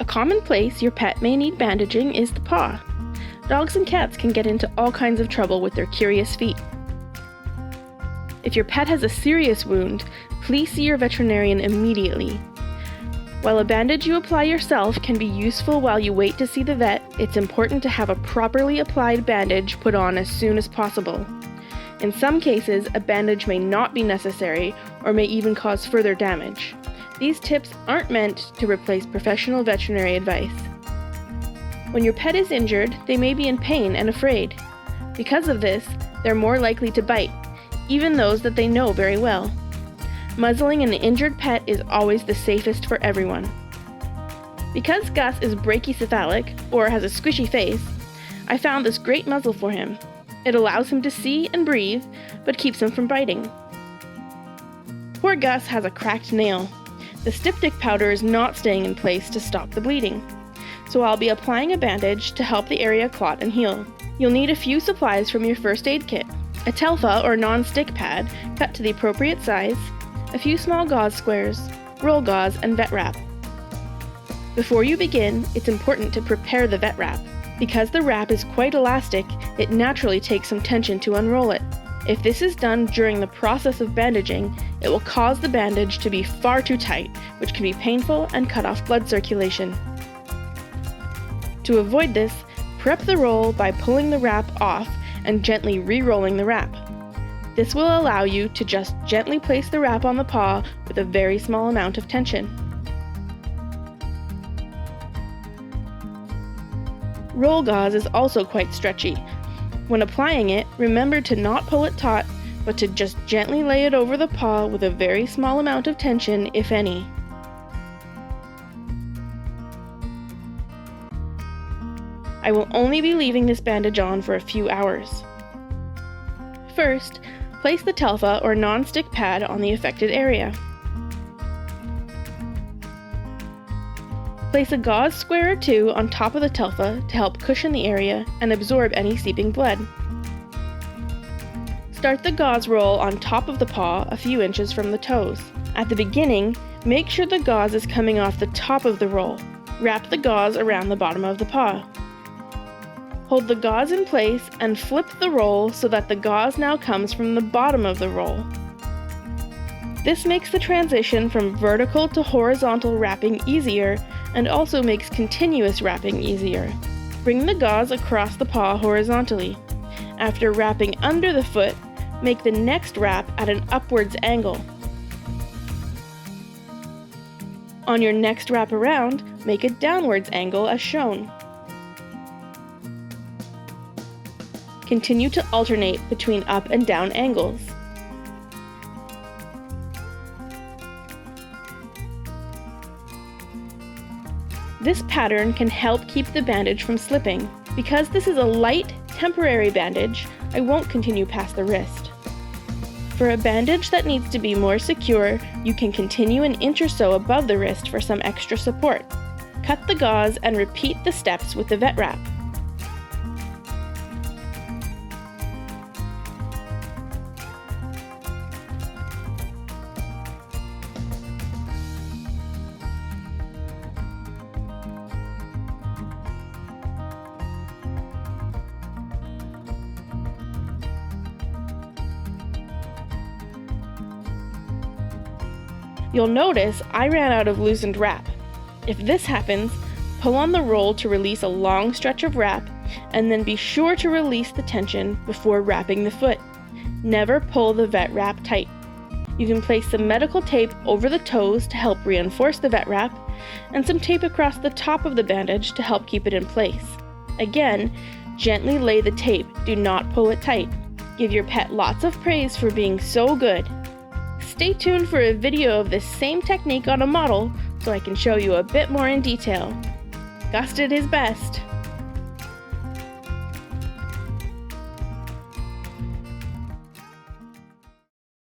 A common place your pet may need bandaging is the paw. Dogs and cats can get into all kinds of trouble with their curious feet. If your pet has a serious wound, please see your veterinarian immediately. While a bandage you apply yourself can be useful while you wait to see the vet, it's important to have a properly applied bandage put on as soon as possible. In some cases, a bandage may not be necessary or may even cause further damage. These tips aren't meant to replace professional veterinary advice. When your pet is injured, they may be in pain and afraid. Because of this, they're more likely to bite, even those that they know very well. Muzzling an injured pet is always the safest for everyone. Because Gus is brachycephalic, or has a squishy face, I found this great muzzle for him. It allows him to see and breathe, but keeps him from biting. Poor Gus has a cracked nail. The styptic powder is not staying in place to stop the bleeding, so I'll be applying a bandage to help the area clot and heal. You'll need a few supplies from your first aid kit: a telfa or non-stick pad cut to the appropriate size, a few small gauze squares, roll gauze, and vet wrap. Before you begin, it's important to prepare the vet wrap. Because the wrap is quite elastic, it naturally takes some tension to unroll it. If this is done during the process of bandaging, it will cause the bandage to be far too tight, which can be painful and cut off blood circulation. To avoid this, prep the roll by pulling the wrap off and gently re-rolling the wrap. This will allow you to just gently place the wrap on the paw with a very small amount of tension. Roll gauze is also quite stretchy. When applying it, remember to not pull it taut, but to just gently lay it over the paw with a very small amount of tension, if any. I will only be leaving this bandage on for a few hours. First, place the telfa or non-stick pad on the affected area. Place a gauze square or two on top of the telfa to help cushion the area and absorb any seeping blood. Start the gauze roll on top of the paw a few inches from the toes. At the beginning, make sure the gauze is coming off the top of the roll. Wrap the gauze around the bottom of the paw. Hold the gauze in place and flip the roll so that the gauze now comes from the bottom of the roll. This makes the transition from vertical to horizontal wrapping easier and also makes continuous wrapping easier. Bring the gauze across the paw horizontally. After wrapping under the foot, make the next wrap at an upwards angle. On your next wrap around, make a downwards angle as shown. Continue to alternate between up and down angles. This pattern can help keep the bandage from slipping. Because this is a light, temporary bandage, I won't continue past the wrist. For a bandage that needs to be more secure, you can continue an inch or so above the wrist for some extra support. Cut the gauze and repeat the steps with the vet wrap. You'll notice I ran out of loosened wrap. If this happens, pull on the roll to release a long stretch of wrap, and then be sure to release the tension before wrapping the foot. Never pull the vet wrap tight. You can place some medical tape over the toes to help reinforce the vet wrap, and some tape across the top of the bandage to help keep it in place. Again, gently lay the tape, do not pull it tight. Give your pet lots of praise for being so good. Stay tuned for a video of this same technique on a model so I can show you a bit more in detail. Gus did his best.